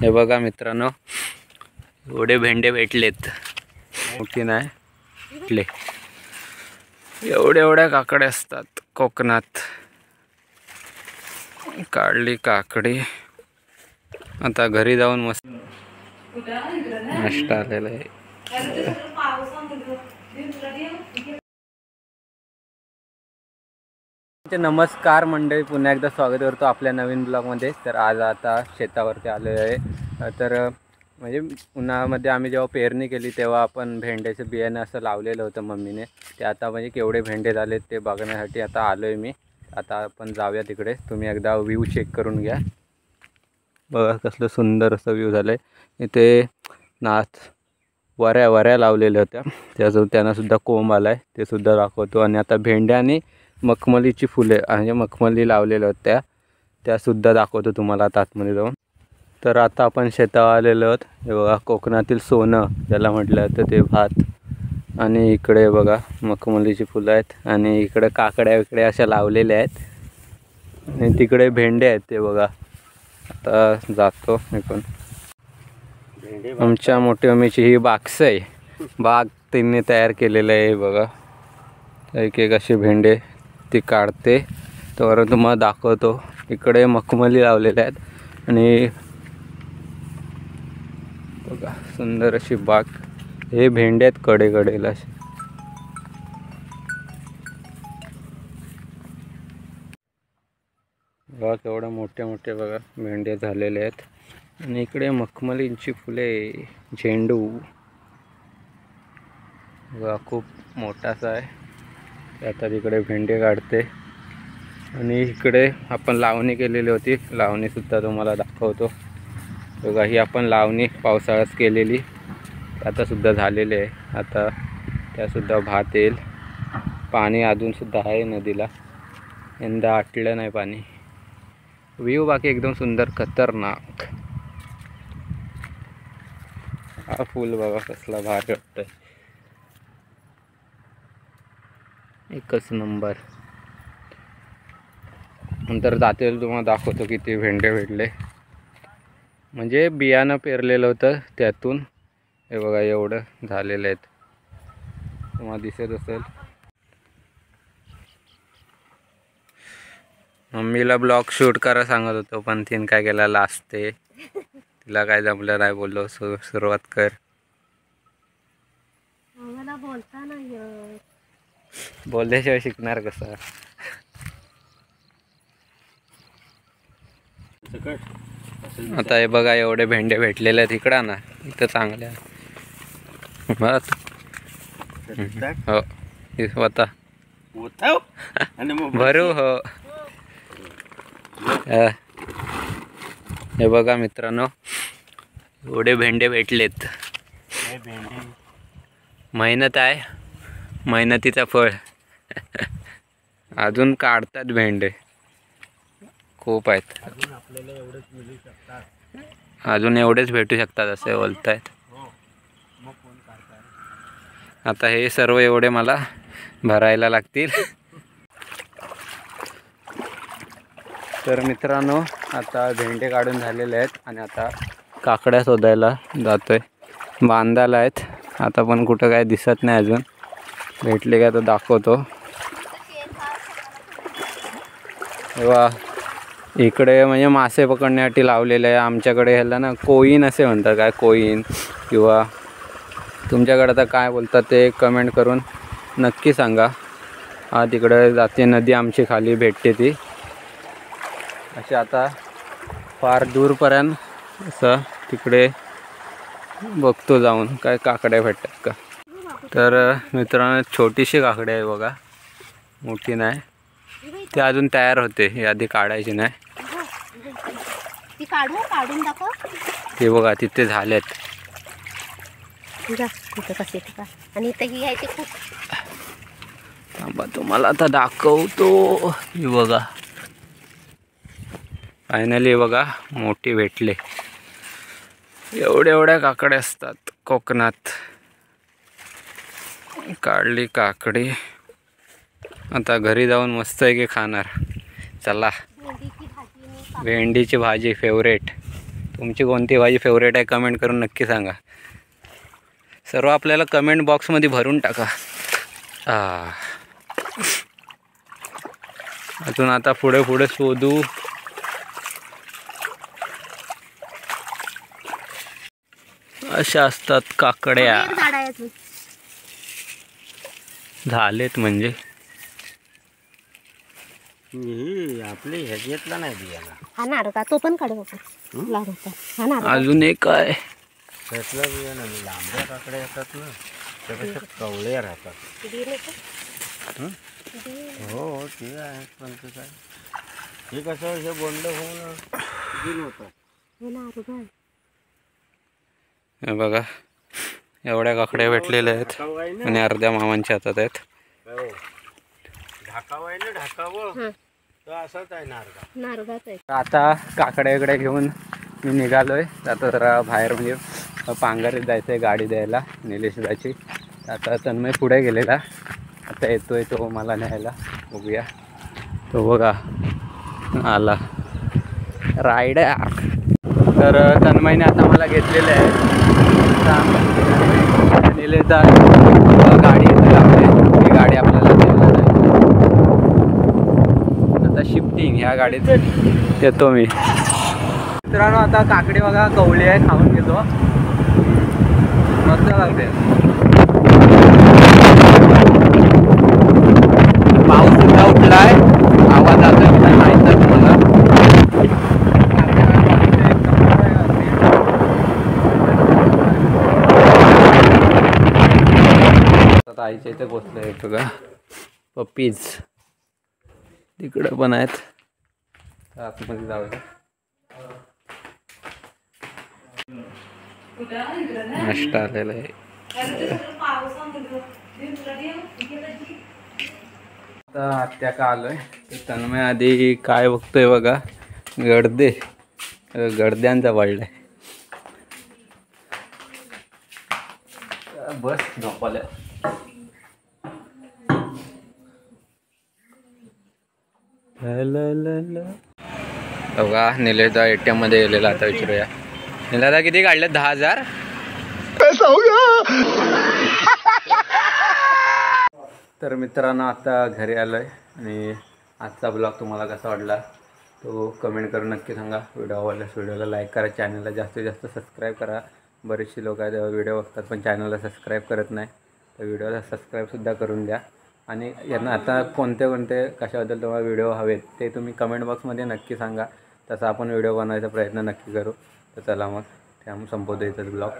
हे बघा मित्रांनो, एवढे भेंडे भेटलेत. मोठी नाही भेटले. एवढ्या काकड्या असतात कोकणात. काढली काकडी. आता घरी जाऊन मस्त नाश्ता आलेला आहे. नमस्कार मंडळी, पुन्हा एकदा स्वागत करतो आपल्या नवीन ब्लॉगमध्ये. तर आज आता शेतावरती आलेलो आहे. तर म्हणजे उन्हाळ्यामध्ये आम्ही जेव्हा पेरणी केली तेव्हा आपण भेंड्याचं बियाणं असं लावलेलं होतं मम्मीने. ते आता म्हणजे केवढे भेंडे झालेत ते बघण्यासाठी आता आलो आहे मी. आता आपण जाऊया तिकडे. तुम्ही एकदा व्ह्यू चेक करून घ्या. बघा कसलं सुंदर असं व्ह्यू झालं आहे. इथे वऱ्या लावलेल्या होत्या, त्यांनासुद्धा कोंब आला आहे, ते सुद्धा दाखवतो. आणि आता भेंड्या आणि मखमलीची फुले म्हणजे मखमली लावलेल्या होत्या त्यासुद्धा दाखवतो तुम्हाला आता आतमध्ये जाऊन. तर आता आपण शेतावर आलेलो आहोत. हे बघा कोकणातील सोनं ज्याला म्हटलं तर ते भात. आणि इकडे बघा मखमलीची फुलं आहेत आणि इकडे काकड्या विकड्या अशा लावलेल्या आहेत आणि तिकडे भेंडे आहेत ते बघा. आता जातो मी पण. आमच्या मोठी मम्मीची ही बाक्स आहे, बाग त्यांनी तयार केलेलं आहे बघा. एक एक असे भेंडे ती काढते तर तुम्हाला दाखवतो. इकडे मखमली लावलेल्या आहेत आणि बघा सुंदर अशी बाग. हे भेंडे आहेत कडेला असे. बघा केवढे मोठे बघा भेंडे झालेले आहेत. आणि इकडे मखमलींची फुले, झेंडू बघा खूप मोठासा आहे. आता तिकडे भेंडे काढते. आणि इकडे आपण लावणी केलेली होती, लावणीसुद्धा तुम्हाला दाखवतो. बघा ही आपण लावणी पावसाळ्यात केलेली, आतासुद्धा झालेली आहे. आता त्यासुद्धा भात येईल. पाणी अजूनसुद्धा आहे नदीला, यंदा आटलं नाही पाणी. व्ह्यू बाकी एकदम सुंदर खतरनाक. हा फुल बघा कसला भारी वाटतंय, एकच नंबर. नंतर जाते तुम्हाला दाखवतो किती भेंडे भेटले. म्हणजे बियाणं पेरलेलं होतं त्यातून हे बघा एवढं झालेलं आहेत, तुम्हाला दिसत असेल. मम्मीला ब्लॉग शूट करा सांगत होतो पण तिने काय केला लास्ट ते तिला काय जमलं नाही. बोललो सुरुवात कर. मला बोलता नाही येत. बोलल्याशिवाय शिकणार कसं. आता हे बघा एवढे भेंडे भेटलेले आहेत इकडं ना, इथं चांगल्या हो होता भरू हो. हे बघा मित्रांनो एवढे भेंडे भेटलेत. मेहनत आहे, मेहनतीचा फळ. अजून काढतात भेंडे खूप आहेत. अजून एवढेच भेटू शकतात असे बोलतायत. आता हे सर्व एवढे मला भरायला लागतील. तर मित्रांनो आता भेंडे काढून झालेले आहेत आणि आता काकड्या शोधायला जातोय. बांधायला आहेत आता पण कुठं काय दिसत नाही अजून. भेटले का तर दाखवतो. तेव्हा इकडे म्हणजे मासे पकडण्यासाठी लावलेले आहे. आमच्याकडे ह्याला ना कोईन असे म्हणतात, काय कोईन किंवा तुमच्याकडे आता काय बोलतात ते कमेंट करून नक्की सांगा. हा तिकडे जाते नदी आमची खाली भेटते ती अशी. आता फार दूरपर्यंत असं तिकडे बघतो जाऊन काय काकड्या भेटतात का. तर मित्रांनो छोटीशी काकडी आहे बघा, मोठी नाही. ती अजून तयार होते, ही आधी काढायची नाही. ती काढून दाखव. ते बघा तिथे झालेत. आणि इथं ही आहे ते खूप. थांबा तुम्हाला आता दाखवतो. ही बघा फायनली बघा मोठी भेटले. एवढ्या काकड्या असतात कोकणात. काढली काकडी. आता घरी जाऊन मस्त आहे की खाणार. चला भेंडीची भाजी फेवरेट. तुमची कोणती भाजी फेवरेट आहे कमेंट करून नक्की सांगा. सर्व आपल्याला कमेंट बॉक्समध्ये भरून टाका. अजून आता पुढे पुढे शोधू. अशा असतात काकड्या. एक झाड आहे अजून. झालेत म्हणजे ही आपली ह्याच्यातला नाही बियाला. हा नारळा तो पण काढू आपण. लहान होता हा नारळा. अजून एक आहे. त्यातला बिया नाही. लांबड्या काकड्या येतात ना त्यापेक्षा कवळ्या राहतात. दे नाही का? दे. हो ते आहे पण ते काय हे कसं हे बोंड होऊन दिन होतं. हे नारळा आहे. हे बघा एवढ्या काकड्या भेटलेल्या आहेत ढाकाव आहे ना. आणि अर्ध्या मामांच्या हातात आहेत. हो. ढाकाव आहे ना ढाकावं हा तर असंच आहे नारळा. नारळाच आहे. आता काकड्याकडे घेऊन मी निघालोय. आता जरा बाहेर म्हणजे पांघरीत जायचं आहे गाडी द्यायला निलेशदाची. आता तन्मय पुढे गेलेला. आता येतोय तो मला न्यायला. बघूया. तो बघा आला रायडर. तर तन्मयने आता मला घेतलेलं आहे. निलेशदा गाडी लागते ती गाडी आपल्याला द्यायला जायची. आता शिफ्टिंग ह्या गाडीत येतो मी. मित्रांनो आता काकडी बघा कवळी आहे. खाऊन घेतो. मस्त लागते. पाऊस सुद्धा उठलाय. आवाज जातोय काय माहित नाही तुम्हाला. आता आईच्या इथे पोचलोय. बघा पप्पीज तिकडे पण आहेत. आतमध्ये जाऊया. नाश्ता आलेला आहे. आता आत्या का आलोय. तन्मय आधी काय बघतोय बघा. गडदे गडद्यांचा पडलाय. बस झोपाल्या. बघा निलेशदा ATM मध्ये गेलेला. आता विचारूया निलेशदा किती काढले. 10,000. तर मित्रांनो आता घरी आलोय आणि आजचा ब्लॉग तुम्हाला कसा वाटला तो कमेंट करून नक्की सांगा. व्हिडिओ आवडल्यास व्हिडिओला लाईक करा. चॅनलला जास्तीत जास्त सबस्क्राईब करा. बरेचसे लोक आहेत व्हिडिओ बघतात पण चॅनलला सबस्क्राईब करत नाही. तर व्हिडिओला सबस्क्राईबसुद्धा करून द्या. आणि यांना आता कोणते कोणते कशाबद्दल तुम्हाला व्हिडिओ हवेत ते तुम्ही कमेंट बॉक्समध्ये नक्की सांगा. तसा आपण व्हिडिओ बनवायचा प्रयत्न नक्की करू. तर चला मग त्या संपवतो इथंच ब्लॉग.